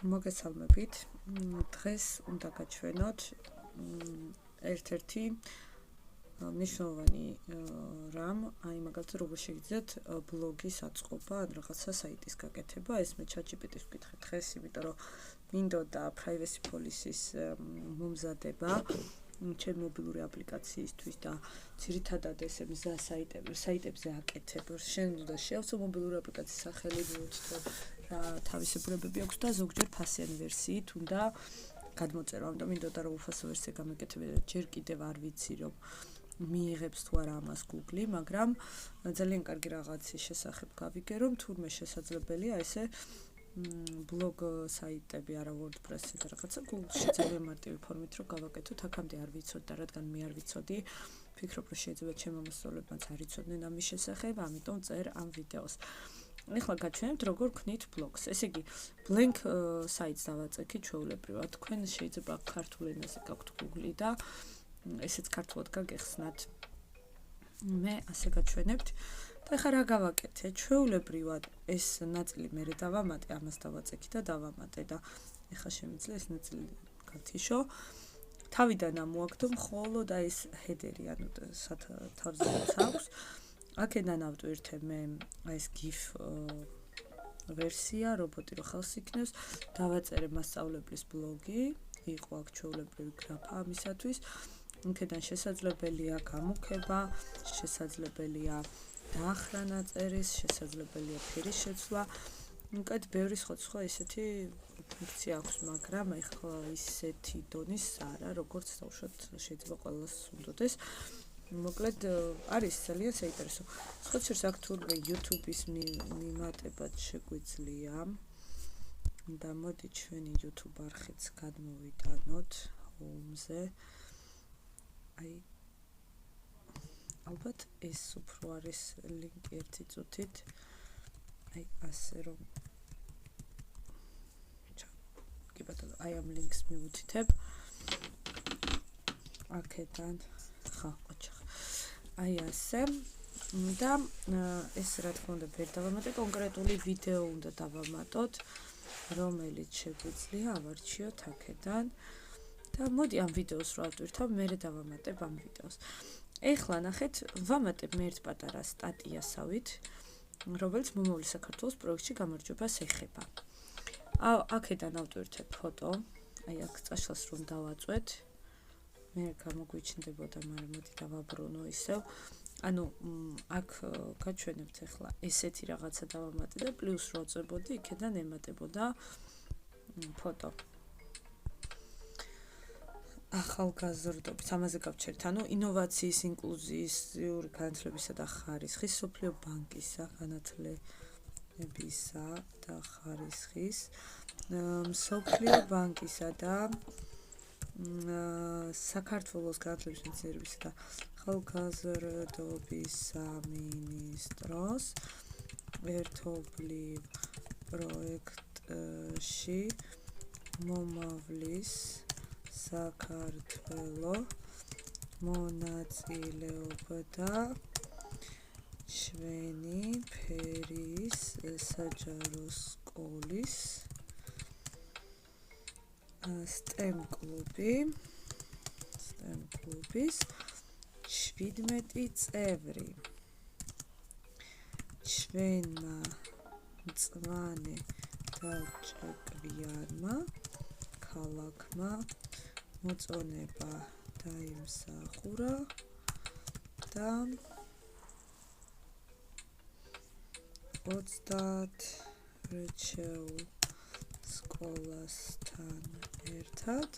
მოგესალმებით. დღეს უნდა გაჩვენოთ ერთ-ერთი მნიშვნელოვანი რამ, აი მაგალითად როგორ შეგიძლიათ ბლოგის აწყობა ან რაღაცა საიტის გაკეთება. ეს მე ChatGPT-ს ვკითხე დღეს, იმიტომ რომ მინდოდა privacy policy-ის მომზადება ჩემ მობილური აპლიკაციისთვის და ძირითადად ესე მზა საიტებზე აკეთებ. შენ უნდა შევცო მობილური აპლიკაციის სახელი, მოიცდო რა თავისებურებები აქვს და ზოგჯერ ფასიანი ვერსიით უნდა გადმოწერო. ამიტომ მინდოდა რომ უფასო ვერსია გამეკეთებინა და ჯერ კიდევ არ ვიცი რომ მიიღებს თუ არა ამას Google, მაგრამ ძალიან კარგი რაღაცის შესახებ გავიგე, რომ თურმე შესაძლებელია ესე ბლოგ საიტები, არა WordPress-ი და რაღაცა Google-ში ძალიან მარტივი ფორმით რომ გავაკეთოთ, აქამდე არ ვიცოდი და რადგან მე არ ვიცოდი, ვფიქრობ რომ შეიძლება ჩემმა მოსწავლეებმაც არ იცოდნენ ამის შესახებ, ამიტომ წერ ამ ვიდეოს. ეხლა გაჩვენებთ როგორ ვქნით ბლოგს. ესე იგი, blank საიტს დავაწექით ჩვეულებრივად. თქვენ შეიძლება ქართულ ენაზე გაქვთ Google და ესეც ქართულად გაგეხსნათ. მე ასე გაჩვენებთ. და ახლა რა გავაკეთე? ჩვეულებრივად ეს ნაწილი მე დავამატე, ამას დავაწექი და დავამატე და ახლა შემიძლია ეს ნაწილი გავთიშო. თავიდან ამოაგდო მხოლოდ აი ეს ჰედერი, ანუ თავზე აქვს. აქედან ავტვირთე მე აი ეს GIF ვერსია, რობოტი რო ხელს იქნევს, დავაწერე მასწავლებლის ბლოგი, იყო აქ ჩვეულებრივი გრაფა ამისათვის. იქედან შესაძლებელია გამუქება, შესაძლებელია დაახრა წერის, შესაძლებელია ფერის შეცვლა. უკეთ ბევრი სხვა ესეთი ფუნქცია აქვს, მაგრამ ეხლა ისეთი დონის არა, როგორც თავშოთ შეიძლება ყველას უნდოდეს. მოკლედ არის ძალიან საინტერესო. სხვაჩერს აქ თურმე YouTube-ის მიმატებად შეგვიძლია. და მოდი ჩვენი YouTube არხიც გადმოვიტანოთ home-ზე. აი ალბათ ეს უფრო არის ლინკი ერთი წუთით. აი ასე რომ კი ბატონო, აი ამ ლინკს მივუთითებ. აქედან აი ასე და ეს რა თქმა უნდა ვერ დავამატე, კონკრეტული ვიდეო უნდა დავამატოთ, რომელიც შეგვიძლია ავარჩიოთ აქედან და მოდი ამ ვიდეოს რო ავტვირთავ, მერე დავამატებ ამ ვიდეოს. ეხლა ნახეთ, ვამატებ მე ერთ პატარა სტატიასავით, რომელიც მომავალი საქართველოს პროექტში გამარჯვებას ეხება. აქედან ავტვირთებ ფოტო, აი აქ წაშლას რომ დავაწვეთ, მე გამოგვიჩნდებოდა, მაგრამ მოდი დავაბრუნო ისევ. ანუ აქ გაჩვენებთ ახლა ესეთი რაღაცა დავამატე და პლუს რო აწვებოდი, იქედან ემატებოდა ფოტო. ახალგაზრდობის ამაზე გავჩერთ, ანუ ინოვაციის, ინკლუზიური განათლებისა და ხარისხის, სოფლიო ბანკისა განათლებისა და ხარისხის, სოფლიო ბანკისა და საქართველოს განათლების მეცნიერებისა და ახალგაზრდობის სამინისტროს ერთობლივ პროექტში მომავლის საქართველო მონაწილეობდა ჩვენი ფერის საჯარო სკოლის STEM კლუბის 17 წევრი. ჩვენმა მწვანე და ჭკვიანმა ქალაქმა მოწონება დაიმსახურა და 30 რჩეულ სკოლასთან ერთად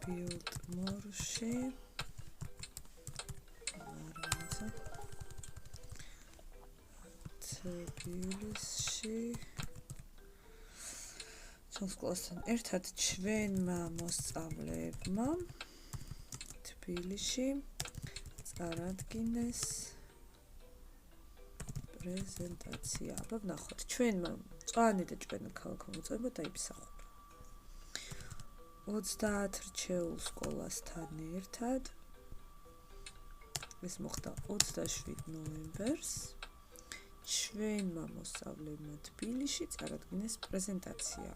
ბილტმორში თბილისში სკოლასთან ერთად ჩვენმა მოსწავლეებმა თბილისში წარადგინეს პრეზენტაცია. აბა ვნახოთ, ჩვენმა მწვანე და ჭკვიანი ქალაქმა მოწონება დაიმსახურა. 30 რჩეულ სკოლასთან ერთად ეს მოხდა 27 ნოემბერს. ჩვენმა მოსწავლეებმა თბილისში წარადგინეს პრეზენტაცია.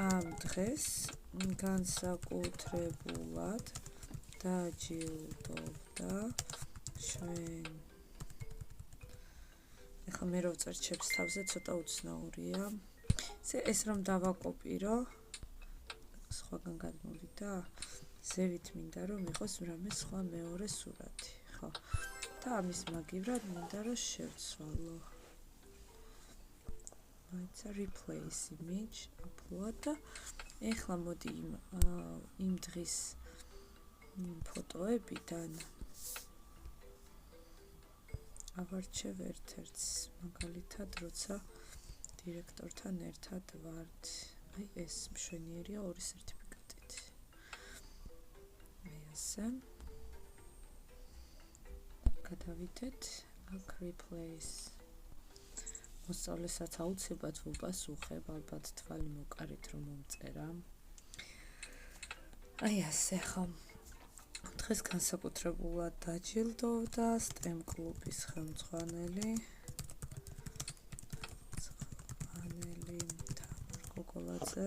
ამ დღეს განსაკუთრებულად დაჯილდოვდა ჩვენ. ეხლა მე რო ვწერ ჩემს თავზე ცოტა უცნაურია. ეს რომ დავაკოპირო სხვაგან გადმოვიდა. ზევით მინდა რომ იყოს რამე სხვა მეორე სურათი, ხო? და ამის მაგივრად მინდა რომ შევცვალო. მაიცა replace image upload და ეხლა მოდი იმ დღის ფოტოებიდან ავარჩევ ერთ-ერთს, მაგალითად, როცა დირექტორთან ერთად ვართ. აი ეს მშვენიერია ორი სერტიფიკატით. ესე გადავიდეთ აქ replace. მოსწავლესაც აუცილებლად ვუპასუხებ, ალბათ თვალი მოკარით რომ მომწერა. აი ასე ხო. დღეს განსაკუთრებულად დაჯილდოვდა STEM კლუბის ხელმძღვანელი თამარ გოგოლაძე.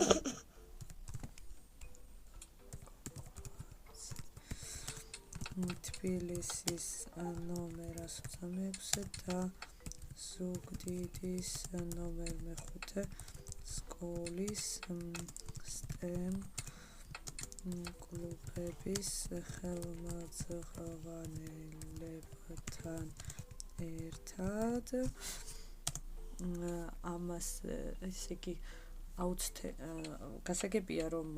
თბილისის ნომერ 126 და ზუგდიდის ნომერ 5 სკოლის STEM კლუბების ხელმძღვანელებთან ერთად ამას ესე იგი გასაგებია რომ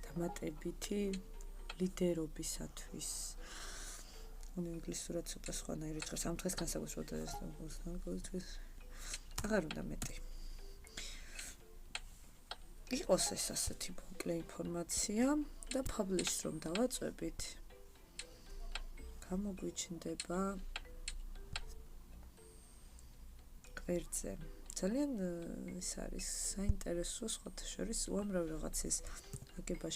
დამატებითი ლიდერობისათვის ინგლისურად ცოტა სხვანაირი ჭრეს ამ დღეს განსაკუთრებულად აღარ უნდა მეტი იყოს ეს ასეთი მოკლე ინფორმაცია და publish რომ დავაწვევით გამოგვიჩნდება კვერცხზე ძალიან ის არის საინტერესო სხვათა შორის უამრავი რაღაცის აგება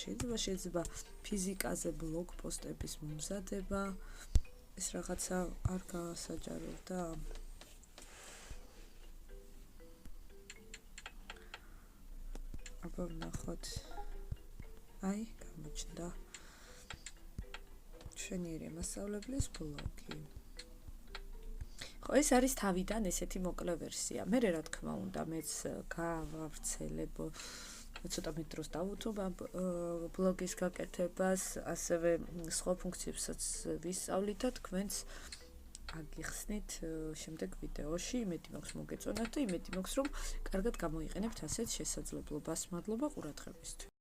შეიძლება ფიზიკაზე ბლოგ პოსტების მომზადება ეს რაღაცა არ გაასაჯაროვდა აბა ვნახოთ აი გამოჩნდა ჩვენიერი მასწავლებლის ბლოგი ხო ეს არის თავიდან ესეთი მოკლე ვერსია მე რა თქმა უნდა მეც გავავრცელებ ცოტა მეტ დროს დავუთმობ ბლოგის გაკეთებას ასევე სხვა ფუნქციებსაც ვისწავლით და თქვენს აგიხსნით შემდეგ ვიდეოში იმედი მაქვს მოგეწონათ და იმედი მაქვს რომ კარგად გამოიყენებთ ასეთ შესაძლებლობას მადლობა ყურადღებისთვის